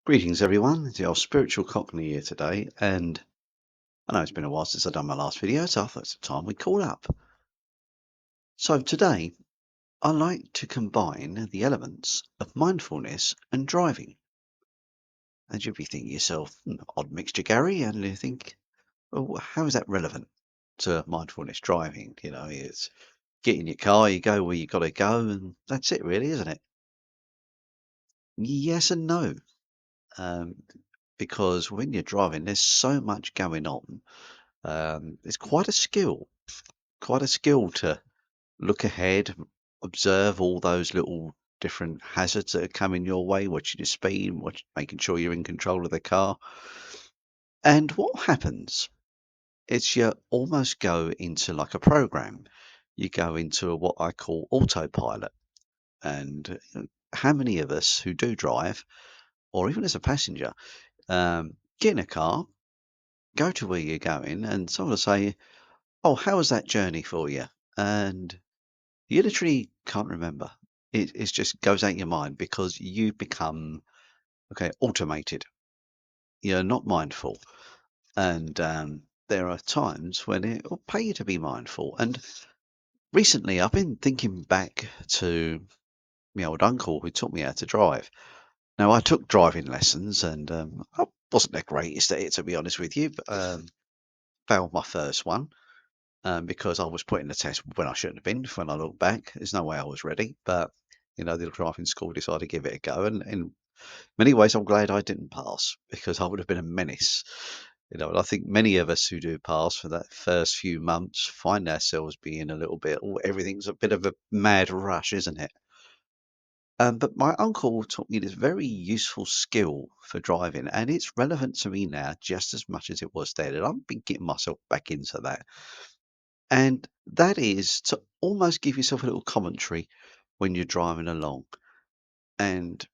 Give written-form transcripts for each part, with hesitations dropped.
Greetings, everyone. It's your spiritual cockney here today, and I know it's been a while since I've done my last video, so I thought it's time we call up. So today, I like to combine the elements of mindfulness and driving. And you'll be thinking to yourself, odd mixture, Gary, and you think, well, how is that relevant to mindfulness driving? It's get in your car, you go where you got to go, and that's it, really, isn't it? Yes and no, um, because when you're driving, there's so much going on. It's quite a skill to look ahead, observe all those little different hazards that are coming your way, watching your speed, making sure you're in control of the car. And what happens is you almost go into like a program. You go into what I call autopilot. And how many of us who do drive, or even as a passenger, get in a car, go to where you're going, and someone will say, "Oh, how was that journey for you?" And you literally can't remember. It just goes out your mind because you become, okay, automated. You're not mindful. And there are times when it will pay you to be mindful. And recently, I've been thinking back to my old uncle who taught me how to drive. Now, I took driving lessons and I wasn't the greatest at it, to be honest with you, but failed my first one. Because I was putting the test when I shouldn't have been. When I look back, there's no way I was ready. But the driving school decided to give it a go, and in many ways, I'm glad I didn't pass because I would have been a menace. And I think many of us who do pass for that first few months find ourselves being a little bit, oh, everything's a bit of a mad rush, isn't it? But my uncle taught me this very useful skill for driving, and it's relevant to me now just as much as it was then. And I've been getting myself back into that. And that is to almost give yourself a little commentary when you're driving along. And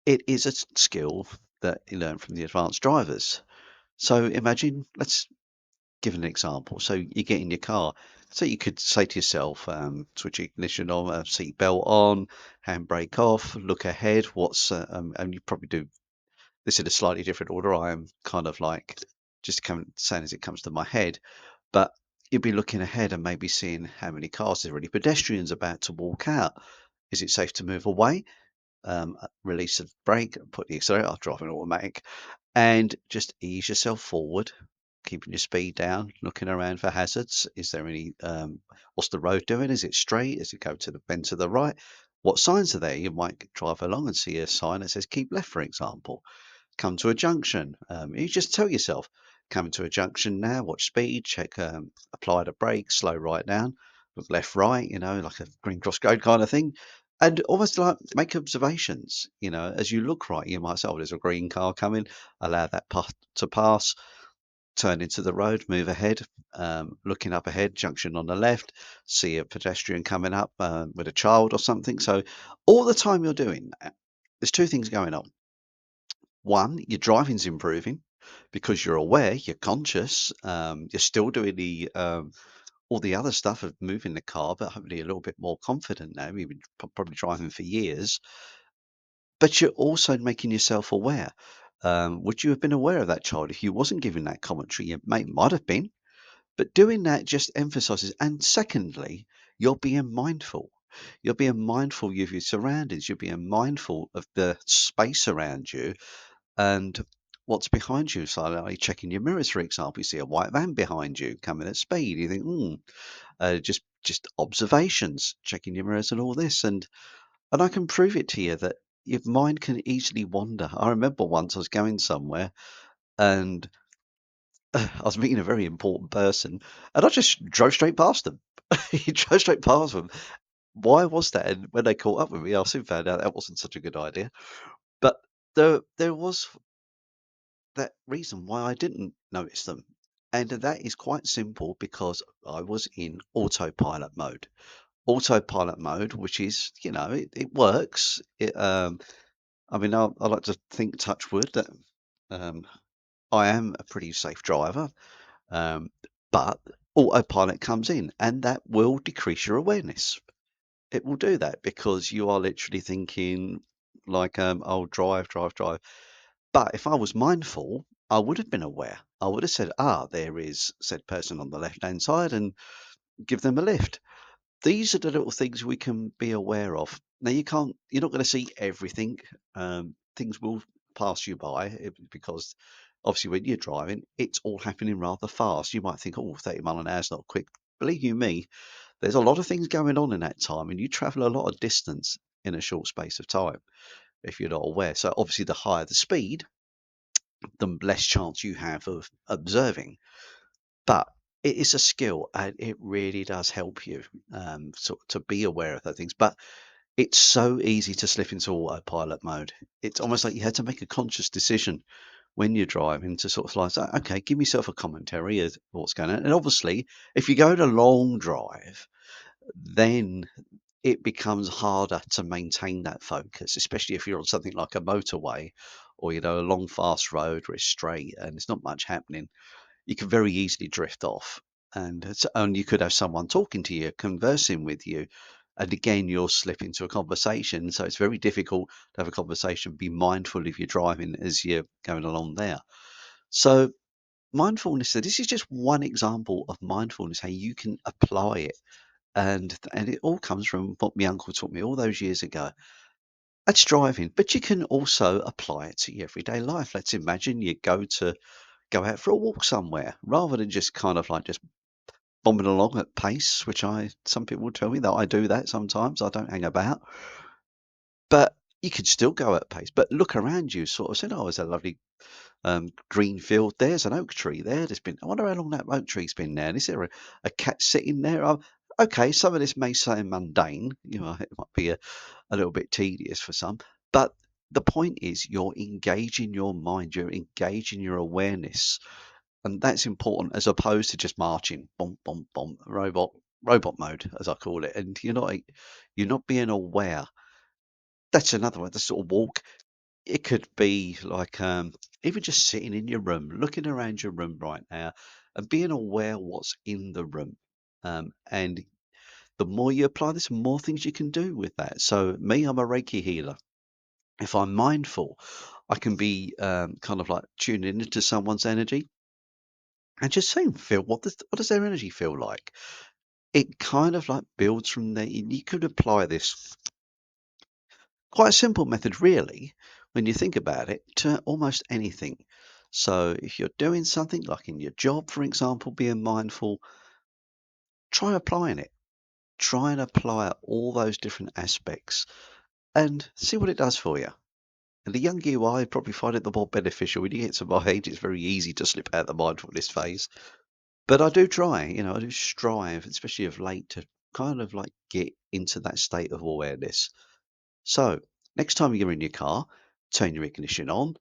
it is a skill that you learn from the advanced drivers. So imagine, let's give an example. So you get in your car. So you could say to yourself, switch ignition on, seat belt on, handbrake off, look ahead. And you probably do this in a slightly different order. I am kind of like just saying as it comes to my head. But you'd be looking ahead and maybe seeing how many cars there's already pedestrians about to walk out. Is it safe to move away? Release the brake, put the accelerator, I'll drive an automatic, and just ease yourself forward, keeping your speed down, looking around for hazards. Is there any, what's the road doing? Is it straight? Is it go to the bend to the right? What signs are there? You might drive along and see a sign that says keep left, for example. Come to a junction. You just tell yourself, coming to a junction now, watch speed, check, apply the brake, slow right down, look left, right, like a green cross road kind of thing. And almost like make observations, as you look right, you might say, oh, there's a green car coming, allow that path to pass, turn into the road, move ahead, looking up ahead, junction on the left, see a pedestrian coming up with a child or something. So all the time you're doing that, there's two things going on. One, your driving's improving because you're aware, you're conscious, you're still doing all the other stuff of moving the car, but hopefully a little bit more confident now. You've been probably driving for years, but you're also making yourself aware. Would you have been aware of that child if you wasn't giving that commentary? You might have been, but doing that just emphasizes. And secondly, you're being mindful. You're being mindful of your surroundings. You're being mindful of the space around you and what's behind you. So like checking your mirrors, for example, you see a white van behind you coming at speed. You think, just observations, checking your mirrors and all this, and I can prove it to you that your mind can easily wander. I remember once I was going somewhere and I was meeting a very important person, and I just drove straight past them. You drove straight past them. Why was that? And when they caught up with me, I soon found out that wasn't such a good idea. But there was that reason why I didn't notice them. And that is quite simple because I was in autopilot mode. Autopilot mode, which is, it works. I mean, I like to think, touch wood, that um, I am a pretty safe driver, um, but autopilot comes in and that will decrease your awareness. It will do that because you are literally thinking like, oh, drive, drive, drive. But if I was mindful, I would have been aware. I would have said, "Ah, there is said person on the left-hand side," and give them a lift. These are the little things we can be aware of. Now, you're not going to see everything. Things will pass you by because obviously when you're driving, it's all happening rather fast. You might think, oh, 30 mile an hour is not quick. Believe you me, there's a lot of things going on in that time, and you travel a lot of distance in a short space of time if you're not aware. So obviously, the higher the speed, the less chance you have of observing. But it is a skill, and it really does help you to be aware of those things. But it's so easy to slip into autopilot mode. It's almost like you had to make a conscious decision when you're driving to sort of like say, okay, give yourself a commentary of what's going on. And obviously, if you go on a long drive, then it becomes harder to maintain that focus, especially if you're on something like a motorway or a long fast road where it's straight and there's not much happening. You can very easily drift off, and you could have someone talking to you, conversing with you, and again you'll slip into a conversation. So it's very difficult to have a conversation, be mindful if you're driving as you're going along there. So mindfulness, so this is just one example of mindfulness, how you can apply it. And it all comes from what my uncle taught me all those years ago. That's driving, but you can also apply it to your everyday life. Let's imagine you go out for a walk somewhere rather than just kind of like just bombing along at pace, which some people will tell me that I do that sometimes. I don't hang about, but you can still go at pace. But look around you, sort of said, "Oh, there's a lovely green field. There's an oak tree there. There's been. I wonder how long that oak tree's been there. And is there a cat sitting there?" Okay, some of this may sound mundane. It might be a little bit tedious for some, but the point is you're engaging your mind, you're engaging your awareness, and that's important as opposed to just marching, bomb, bomb, bomb, robot mode, as I call it. And you're not being aware. That's another one. The sort of walk. It could be like even just sitting in your room, looking around your room right now, and being aware what's in the room. And the more you apply this, the more things you can do with that. So me, I'm a Reiki healer. If I'm mindful, I can be kind of like tuning into someone's energy and just saying, feel what does their energy feel like? It kind of like builds from there. You could apply this quite a simple method, really, when you think about it, to almost anything. So if you're doing something like in your job, for example, being mindful, try applying it. Try and apply all those different aspects and see what it does for you. And the younger you are, you probably find it the more beneficial. When you get to my age, it's very easy to slip out the mindfulness phase. But I do try, I do strive, especially of late, to kind of like get into that state of awareness. So, next time you're in your car, turn your ignition on.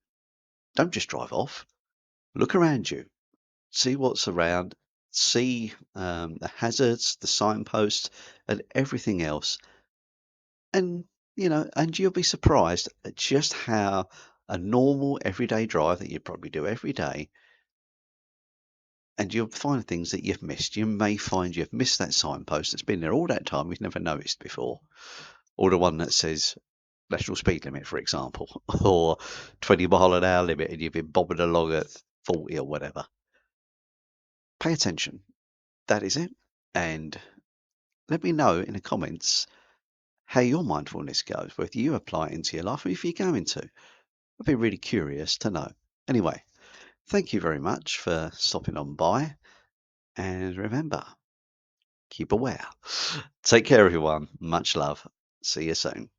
Don't just drive off. Look around you. See what's around. See the hazards, the signposts, and everything else. And you'll be surprised at just how a normal everyday drive that you probably do every day, and you'll find things that you've missed. You may find you've missed that signpost that's been there all that time you've never noticed before, or the one that says national speed limit, for example, or 20 mile an hour limit, and you've been bobbing along at 40 or whatever. Pay attention. That is it. And let me know in the comments how your mindfulness goes, whether you apply it into your life or if you're going to. I'd be really curious to know. Anyway, thank you very much for stopping on by. And remember, keep aware. Take care, everyone. Much love. See you soon.